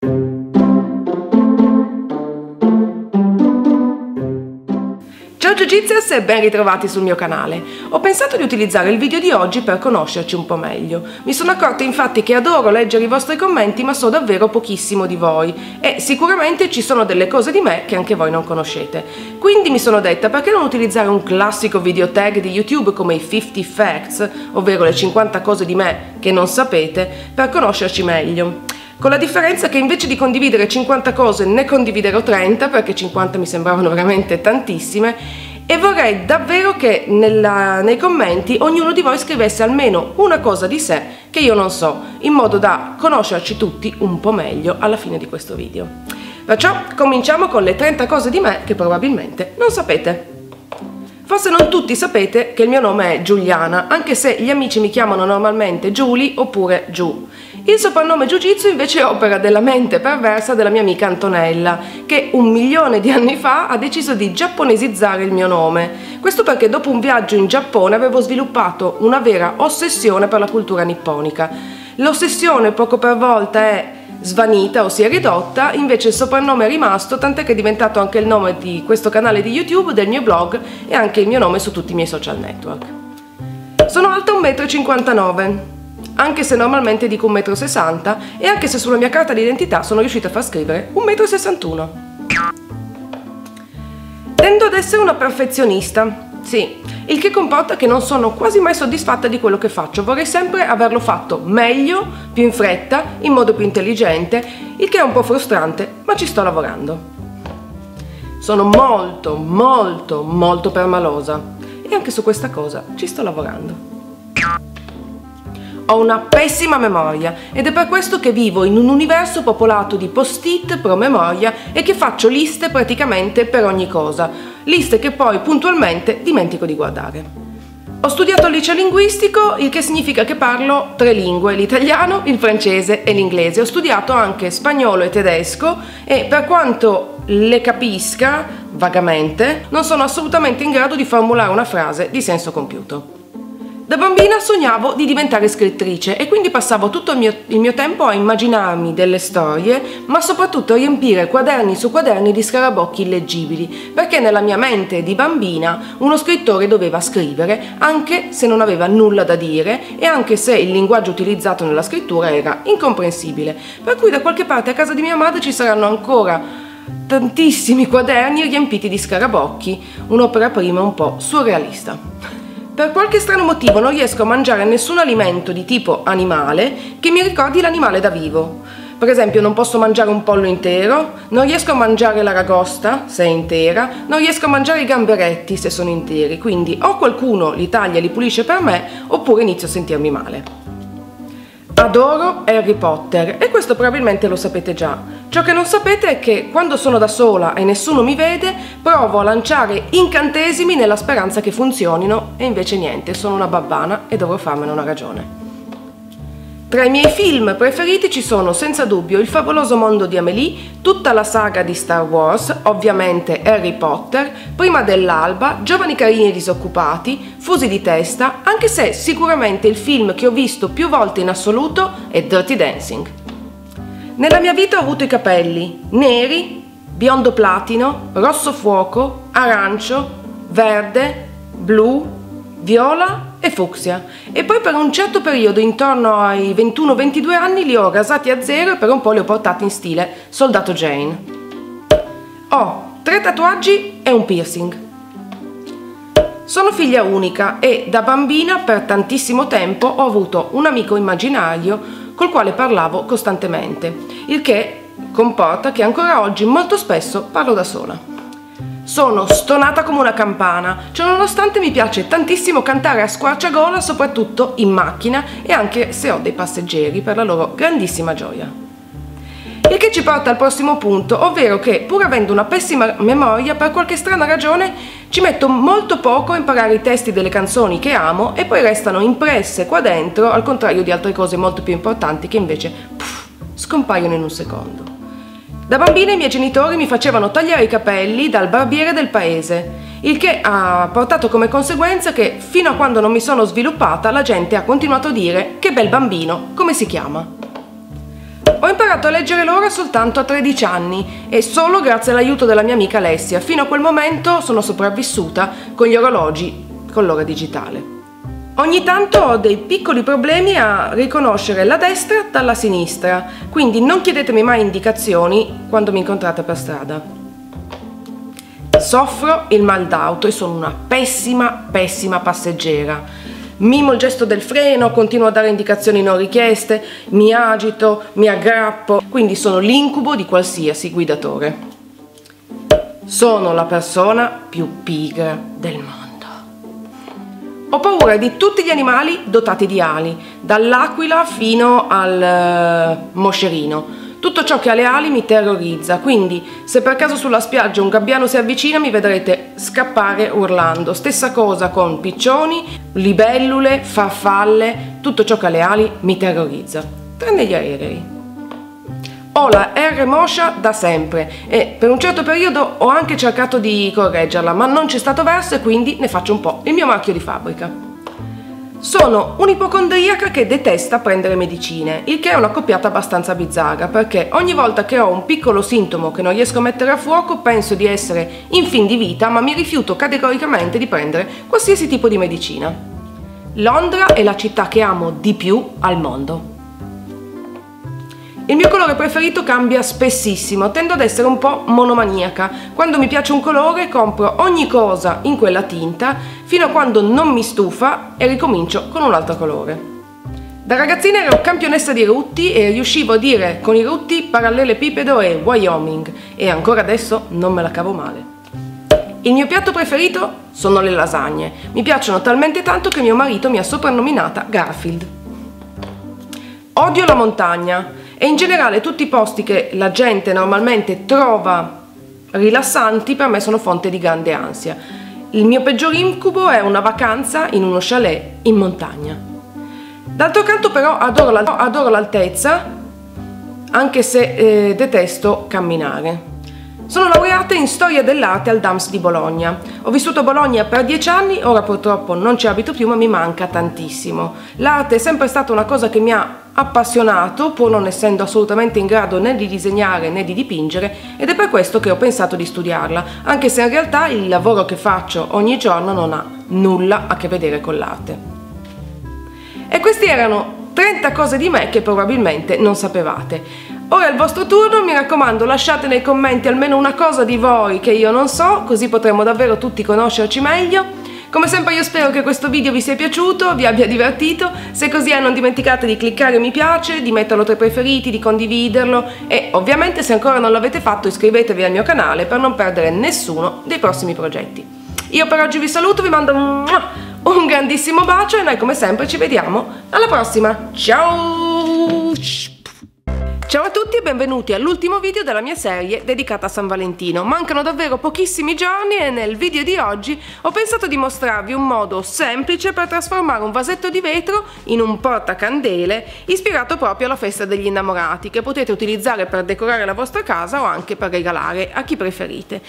Ciao Jiu-Jitsus e ben ritrovati sul mio canale. Ho pensato di utilizzare il video di oggi per conoscerci un po' meglio. Mi sono accorta infatti che adoro leggere i vostri commenti, ma so davvero pochissimo di voi e sicuramente ci sono delle cose di me che anche voi non conoscete. Quindi mi sono detta, perché non utilizzare un classico video tag di YouTube come i 50 Facts, ovvero le 50 cose di me che non sapete, per conoscerci meglio. Con la differenza che invece di condividere 50 cose ne condividerò 30, perché 50 mi sembravano veramente tantissime, e vorrei davvero che nei commenti ognuno di voi scrivesse almeno una cosa di sé che io non so, in modo da conoscerci tutti un po' meglio alla fine di questo video. Perciò cominciamo con le 30 cose di me che probabilmente non sapete. Forse non tutti sapete che il mio nome è Giuliana, anche se gli amici mi chiamano normalmente Giulie oppure Giù. Il soprannome Jiu-Jitsu invece è opera della mente perversa della mia amica Antonella, che 1 milione di anni fa ha deciso di giapponesizzare il mio nome. Questo perché dopo un viaggio in Giappone avevo sviluppato una vera ossessione per la cultura nipponica. L'ossessione poco per volta è svanita o si è ridotta, invece il soprannome è rimasto, tant'è che è diventato anche il nome di questo canale di YouTube, del mio blog e anche il mio nome su tutti i miei social network. Sono alta 1,59 m. Anche se normalmente dico 1,60 m e anche se sulla mia carta d'identità sono riuscita a far scrivere 1,61 m. Tendo ad essere una perfezionista, sì, il che comporta che non sono quasi mai soddisfatta di quello che faccio, vorrei sempre averlo fatto meglio, più in fretta, in modo più intelligente, il che è un po' frustrante, ma ci sto lavorando. Sono molto permalosa e anche su questa cosa ci sto lavorando. Ho una pessima memoria ed è per questo che vivo in un universo popolato di post-it promemoria e che faccio liste praticamente per ogni cosa, liste che poi puntualmente dimentico di guardare. Ho studiato al liceo linguistico, il che significa che parlo 3 lingue, l'italiano, il francese e l'inglese. Ho studiato anche spagnolo e tedesco e per quanto le capisca vagamente, non sono assolutamente in grado di formulare una frase di senso compiuto. Da bambina sognavo di diventare scrittrice e quindi passavo tutto il mio tempo a immaginarmi delle storie, ma soprattutto a riempire quaderni su quaderni di scarabocchi illeggibili, perché nella mia mente di bambina uno scrittore doveva scrivere anche se non aveva nulla da dire e anche se il linguaggio utilizzato nella scrittura era incomprensibile, per cui da qualche parte a casa di mia madre ci saranno ancora tantissimi quaderni riempiti di scarabocchi, un'opera prima un po' surrealista. Per qualche strano motivo non riesco a mangiare nessun alimento di tipo animale che mi ricordi l'animale da vivo. Per esempio non posso mangiare un pollo intero, non riesco a mangiare l'aragosta se è intera, non riesco a mangiare i gamberetti se sono interi, quindi o qualcuno li taglia e li pulisce per me oppure inizio a sentirmi male. Adoro Harry Potter e questo probabilmente lo sapete già. Ciò che non sapete è che quando sono da sola e nessuno mi vede, provo a lanciare incantesimi nella speranza che funzionino e invece niente, sono una babbana e dovrò farmene una ragione. Tra i miei film preferiti ci sono senza dubbio Il favoloso mondo di Amélie, tutta la saga di Star Wars, ovviamente Harry Potter, Prima dell'alba, Giovani carini e disoccupati, Fusi di testa, anche se sicuramente il film che ho visto più volte in assoluto è Dirty Dancing. Nella mia vita ho avuto i capelli neri, biondo platino, rosso fuoco, arancio, verde, blu, viola e fucsia, e poi per un certo periodo intorno ai 21-22 anni li ho rasati a zero e per un po' li ho portati in stile Soldato Jane. Ho 3 tatuaggi e un piercing. Sono figlia unica e da bambina per tantissimo tempo ho avuto un amico immaginario col quale parlavo costantemente, il che comporta che ancora oggi molto spesso parlo da sola. Sono stonata come una campana, cioè nonostante mi piace tantissimo cantare a squarciagola, soprattutto in macchina e anche se ho dei passeggeri per la loro grandissima gioia. Il che ci porta al prossimo punto, ovvero che pur avendo una pessima memoria, per qualche strana ragione ci metto molto poco a imparare i testi delle canzoni che amo e poi restano impresse qua dentro, al contrario di altre cose molto più importanti che invece scompaiono in un secondo. Da bambina i miei genitori mi facevano tagliare i capelli dal barbiere del paese, il che ha portato come conseguenza che fino a quando non mi sono sviluppata la gente ha continuato a dire: che bel bambino, come si chiama? Ho imparato a leggere l'ora soltanto a 13 anni e solo grazie all'aiuto della mia amica Alessia. Fino a quel momento sono sopravvissuta con gli orologi con l'ora digitale. Ogni tanto ho dei piccoli problemi a riconoscere la destra dalla sinistra, quindi non chiedetemi mai indicazioni quando mi incontrate per strada. Soffro il mal d'auto e sono una pessima passeggera. Mimo il gesto del freno, continuo a dare indicazioni non richieste, mi agito, mi aggrappo, quindi sono l'incubo di qualsiasi guidatore. Sono la persona più pigra del mondo. Ho paura di tutti gli animali dotati di ali, dall'aquila fino al moscerino. Tutto ciò che ha le ali mi terrorizza, quindi se per caso sulla spiaggia un gabbiano si avvicina mi vedrete scappare urlando. Stessa cosa con piccioni, libellule, farfalle, tutto ciò che ha le ali mi terrorizza, tranne gli aerei. Ho la R moscia da sempre e per un certo periodo ho anche cercato di correggerla, ma non c'è stato verso e quindi ne faccio un po' il mio marchio di fabbrica. Sono un'ipocondriaca che detesta prendere medicine, il che è una coppiata abbastanza bizzarra, perché ogni volta che ho un piccolo sintomo che non riesco a mettere a fuoco penso di essere in fin di vita, ma mi rifiuto categoricamente di prendere qualsiasi tipo di medicina. Londra è la città che amo di più al mondo. Il mio colore preferito cambia spessissimo, tendo ad essere un po' monomaniaca. Quando mi piace un colore compro ogni cosa in quella tinta fino a quando non mi stufa e ricomincio con un altro colore. Da ragazzina ero campionessa di rutti e riuscivo a dire con i rutti parallelepipedo e Wyoming e ancora adesso non me la cavo male. Il mio piatto preferito sono le lasagne. Mi piacciono talmente tanto che mio marito mi ha soprannominata Garfield. Odio la montagna e in generale tutti i posti che la gente normalmente trova rilassanti per me sono fonte di grande ansia. Il mio peggior incubo è una vacanza in uno chalet in montagna. D'altro canto però adoro l'altezza, anche se detesto camminare. Sono laureata in storia dell'arte al DAMS di Bologna. Ho vissuto a Bologna per 10 anni, ora purtroppo non ci abito più, ma mi manca tantissimo. L'arte è sempre stata una cosa che mi ha appassionato, pur non essendo assolutamente in grado né di disegnare né di dipingere, ed è per questo che ho pensato di studiarla, anche se in realtà il lavoro che faccio ogni giorno non ha nulla a che vedere con l'arte. E questi erano 30 cose di me che probabilmente non sapevate. Ora è il vostro turno, mi raccomando, lasciate nei commenti almeno una cosa di voi che io non so, così potremo davvero tutti conoscerci meglio. Come sempre io spero che questo video vi sia piaciuto, vi abbia divertito, se così è non dimenticate di cliccare mi piace, di metterlo tra i preferiti, di condividerlo e ovviamente se ancora non l'avete fatto iscrivetevi al mio canale per non perdere nessuno dei prossimi progetti. Io per oggi vi saluto, vi mando un grandissimo bacio e noi come sempre ci vediamo alla prossima. Ciao! Ciao a tutti e benvenuti all'ultimo video della mia serie dedicata a San Valentino. Mancano davvero pochissimi giorni e nel video di oggi ho pensato di mostrarvi un modo semplice per trasformare un vasetto di vetro in un portacandele ispirato proprio alla festa degli innamorati, che potete utilizzare per decorare la vostra casa o anche per regalare a chi preferite.